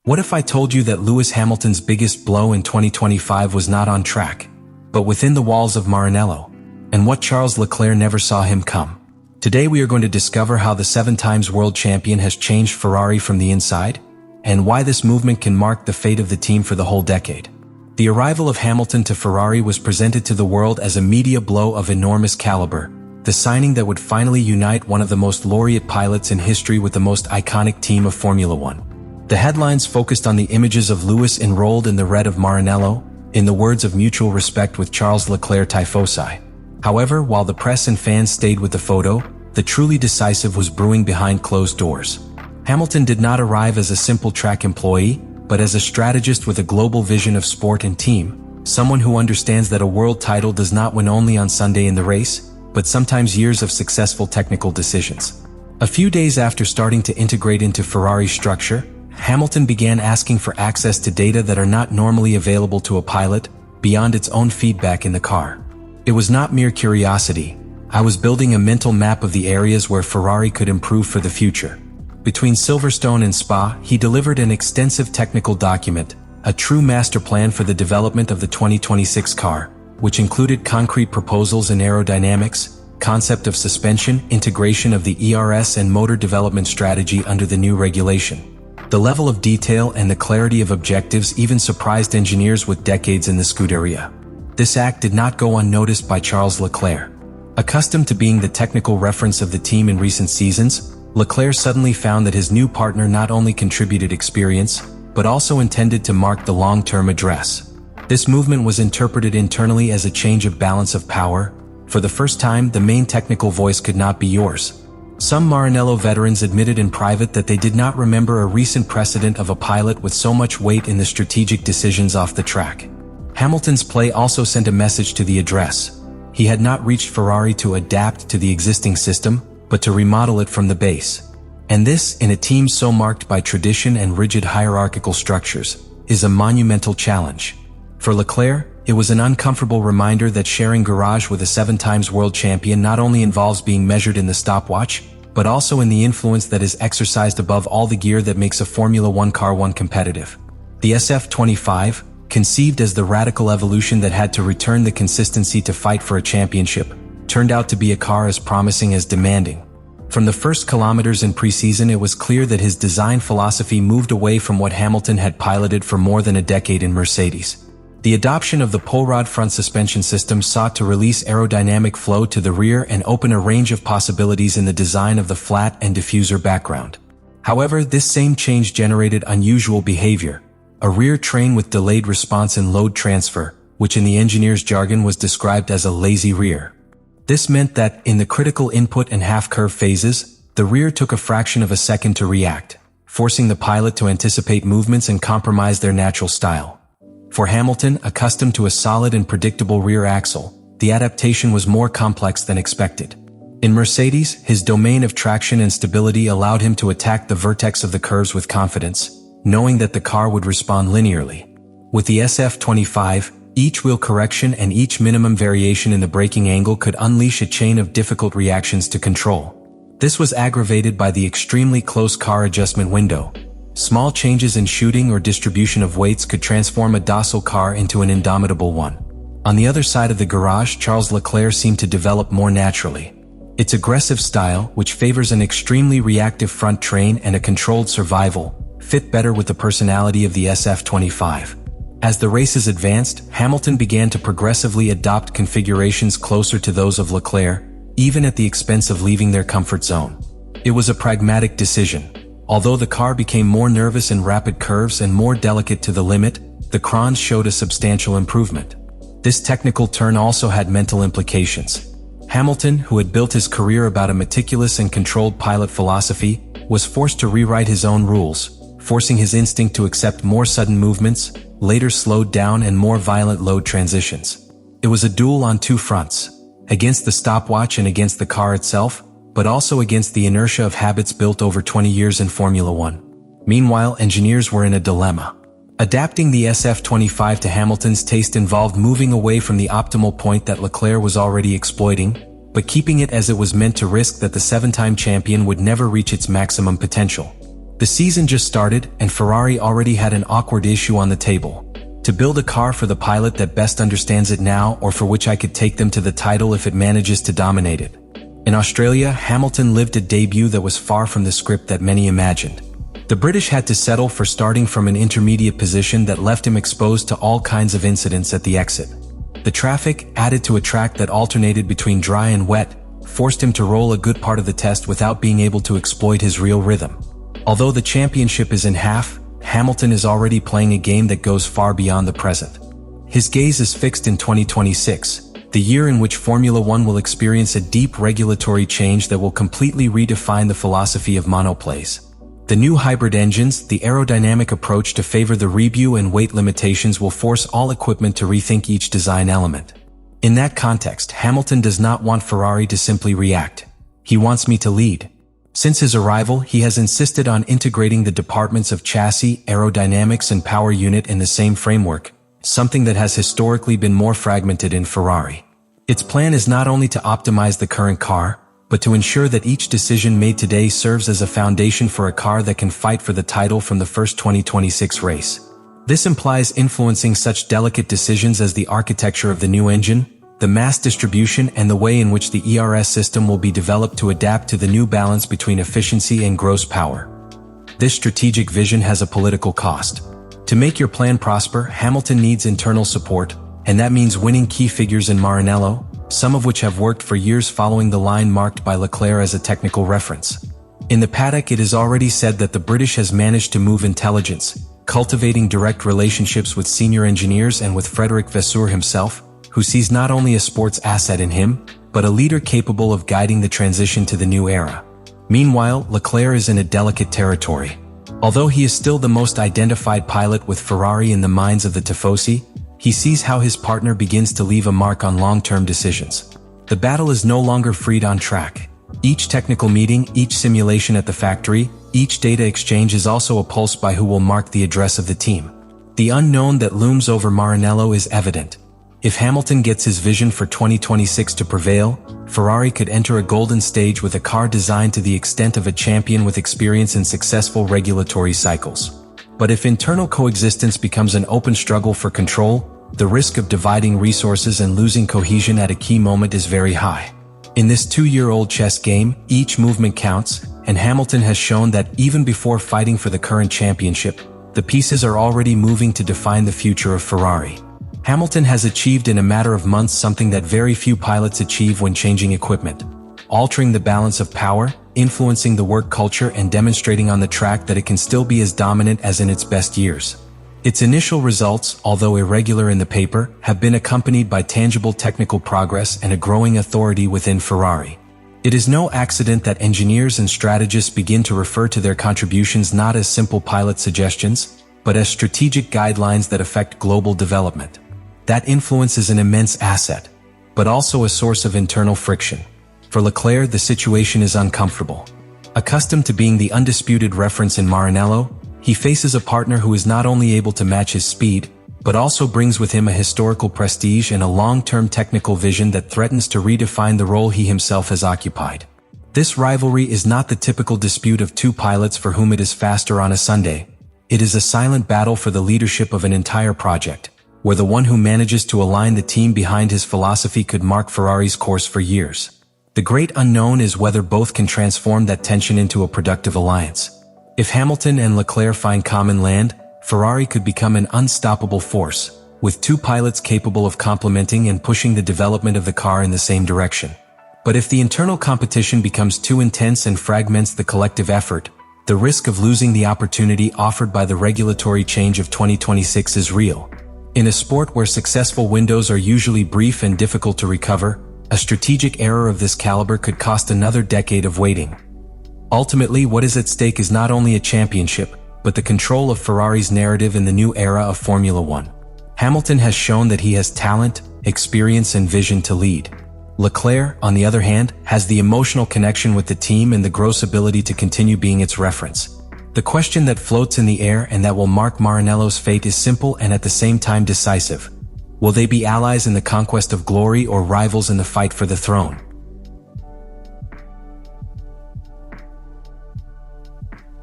What if I told you that Lewis Hamilton's biggest blow in 2025 was not on track, but within the walls of Maranello, and what Charles Leclerc never saw him come? Today we are going to discover how the 7-times world champion has changed Ferrari from the inside, and why this movement can mark the fate of the team for the whole decade. The arrival of Hamilton to Ferrari was presented to the world as a media blow of enormous caliber, the signing that would finally unite one of the most laureate pilots in history with the most iconic team of Formula One. The headlines focused on the images of Lewis enrolled in the red of Maranello, in the words of mutual respect with Charles Leclerc Tifosi. However, while the press and fans stayed with the photo, the truly decisive was brewing behind closed doors. Hamilton did not arrive as a simple track employee, but as a strategist with a global vision of sport and team, someone who understands that a world title does not win only on Sunday in the race, but sometimes years of successful technical decisions. A few days after starting to integrate into Ferrari's structure, Hamilton began asking for access to data that are not normally available to a pilot, beyond its own feedback in the car. It was not mere curiosity. I was building a mental map of the areas where Ferrari could improve for the future. Between Silverstone and Spa, he delivered an extensive technical document, a true master plan for the development of the 2026 car, which included concrete proposals in aerodynamics, concept of suspension, integration of the ERS and motor development strategy under the new regulation. The level of detail and the clarity of objectives even surprised engineers with decades in the Scuderia. This act did not go unnoticed by Charles Leclerc. Accustomed to being the technical reference of the team in recent seasons, Leclerc suddenly found that his new partner not only contributed experience, but also intended to mark the long-term address. This movement was interpreted internally as a change of balance of power. For the first time, the main technical voice could not be yours. Some Maranello veterans admitted in private that they did not remember a recent precedent of a pilot with so much weight in the strategic decisions off the track. Hamilton's play also sent a message to the address. He had not reached Ferrari to adapt to the existing system, but to remodel it from the base. And this, in a team so marked by tradition and rigid hierarchical structures, is a monumental challenge. For Leclerc, it was an uncomfortable reminder that sharing garage with a 7-times world champion not only involves being measured in the stopwatch, but also in the influence that is exercised above all the gear that makes a Formula One car competitive. The SF25, conceived as the radical evolution that had to return the consistency to fight for a championship, turned out to be a car as promising as demanding. From the first kilometers in preseason, it was clear that his design philosophy moved away from what Hamilton had piloted for more than a decade in Mercedes. The adoption of the pull-rod front suspension system sought to release aerodynamic flow to the rear and open a range of possibilities in the design of the flat and diffuser background. However, this same change generated unusual behavior, a rear train with delayed response and load transfer, which in the engineer's jargon was described as a lazy rear. This meant that, in the critical input and half-curve phases, the rear took a fraction of a second to react, forcing the pilot to anticipate movements and compromise their natural style. For Hamilton, accustomed to a solid and predictable rear axle, the adaptation was more complex than expected. In Mercedes, his domain of traction and stability allowed him to attack the vertex of the curves with confidence, knowing that the car would respond linearly. With the SF25, each wheel correction and each minimum variation in the braking angle could unleash a chain of difficult reactions to control. This was aggravated by the extremely close car adjustment window. Small changes in shooting or distribution of weights could transform a docile car into an indomitable one. On the other side of the garage, Charles Leclerc seemed to develop more naturally. Its aggressive style, which favors an extremely reactive front train and a controlled survival, fit better with the personality of the SF25. As the races advanced, Hamilton began to progressively adopt configurations closer to those of Leclerc, even at the expense of leaving their comfort zone. It was a pragmatic decision. Although the car became more nervous in rapid curves and more delicate to the limit, the Crans showed a substantial improvement. This technical turn also had mental implications. Hamilton, who had built his career about a meticulous and controlled pilot philosophy, was forced to rewrite his own rules, forcing his instinct to accept more sudden movements, later slowed down and more violent load transitions. It was a duel on two fronts, against the stopwatch and against the car itself, but also against the inertia of habits built over 20 years in Formula One. Meanwhile, engineers were in a dilemma. Adapting the SF25 to Hamilton's taste involved moving away from the optimal point that Leclerc was already exploiting, but keeping it as it was meant to risk that the 7-time champion would never reach its maximum potential. The season just started, and Ferrari already had an awkward issue on the table. To build a car for the pilot that best understands it now, or for which I could take them to the title if it manages to dominate it. In Australia, Hamilton lived a debut that was far from the script that many imagined. The British had to settle for starting from an intermediate position that left him exposed to all kinds of incidents at the exit. The traffic, added to a track that alternated between dry and wet, forced him to roll a good part of the test without being able to exploit his real rhythm. Although the championship is in half, Hamilton is already playing a game that goes far beyond the present. His gaze is fixed in 2026, the year in which Formula One will experience a deep regulatory change that will completely redefine the philosophy of monoplace. The new hybrid engines, the aerodynamic approach to favor the review and weight limitations will force all equipment to rethink each design element. In that context, Hamilton does not want Ferrari to simply react. He wants me to lead. Since his arrival, he has insisted on integrating the departments of chassis, aerodynamics, and power unit in the same framework, something that has historically been more fragmented in Ferrari. Its plan is not only to optimize the current car, but to ensure that each decision made today serves as a foundation for a car that can fight for the title from the first 2026 race. This implies influencing such delicate decisions as the architecture of the new engine, the mass distribution, and the way in which the ERS system will be developed to adapt to the new balance between efficiency and gross power. This strategic vision has a political cost. To make your plan prosper, Hamilton needs internal support, and that means winning key figures in Maranello, some of which have worked for years following the line marked by Leclerc as a technical reference. In the paddock, it is already said that the British has managed to move intelligence, cultivating direct relationships with senior engineers and with Frédéric Vasseur himself, who sees not only a sports asset in him, but a leader capable of guiding the transition to the new era. Meanwhile, Leclerc is in a delicate territory. Although he is still the most identified pilot with Ferrari in the minds of the Tifosi, he sees how his partner begins to leave a mark on long-term decisions. The battle is no longer freed on track. Each technical meeting, each simulation at the factory, each data exchange is also a pulse by who will mark the address of the team. The unknown that looms over Maranello is evident. If Hamilton gets his vision for 2026 to prevail, Ferrari could enter a golden stage with a car designed to the extent of a champion with experience in successful regulatory cycles. But if internal coexistence becomes an open struggle for control, the risk of dividing resources and losing cohesion at a key moment is very high. In this 2-year-old chess game, each movement counts, and Hamilton has shown that even before fighting for the current championship, the pieces are already moving to define the future of Ferrari. Hamilton has achieved in a matter of months something that very few pilots achieve when changing equipment, altering the balance of power, influencing the work culture, and demonstrating on the track that it can still be as dominant as in its best years. Its initial results, although irregular in the paper, have been accompanied by tangible technical progress and a growing authority within Ferrari. It is no accident that engineers and strategists begin to refer to their contributions not as simple pilot suggestions, but as strategic guidelines that affect global development. That influence is an immense asset, but also a source of internal friction. For Leclerc, the situation is uncomfortable. Accustomed to being the undisputed reference in Maranello, he faces a partner who is not only able to match his speed, but also brings with him a historical prestige and a long-term technical vision that threatens to redefine the role he himself has occupied. This rivalry is not the typical dispute of two pilots for whom it is faster on a Sunday. It is a silent battle for the leadership of an entire project, where the one who manages to align the team behind his philosophy could mark Ferrari's course for years. The great unknown is whether both can transform that tension into a productive alliance. If Hamilton and Leclerc find common land, Ferrari could become an unstoppable force, with two pilots capable of complementing and pushing the development of the car in the same direction. But if the internal competition becomes too intense and fragments the collective effort, the risk of losing the opportunity offered by the regulatory change of 2026 is real. In a sport where successful windows are usually brief and difficult to recover, a strategic error of this caliber could cost another decade of waiting. Ultimately, what is at stake is not only a championship, but the control of Ferrari's narrative in the new era of Formula One. Hamilton has shown that he has talent, experience, and vision to lead. Leclerc, on the other hand, has the emotional connection with the team and the gross ability to continue being its reference. The question that floats in the air and that will mark Maranello's fate is simple and at the same time decisive. Will they be allies in the conquest of glory or rivals in the fight for the throne?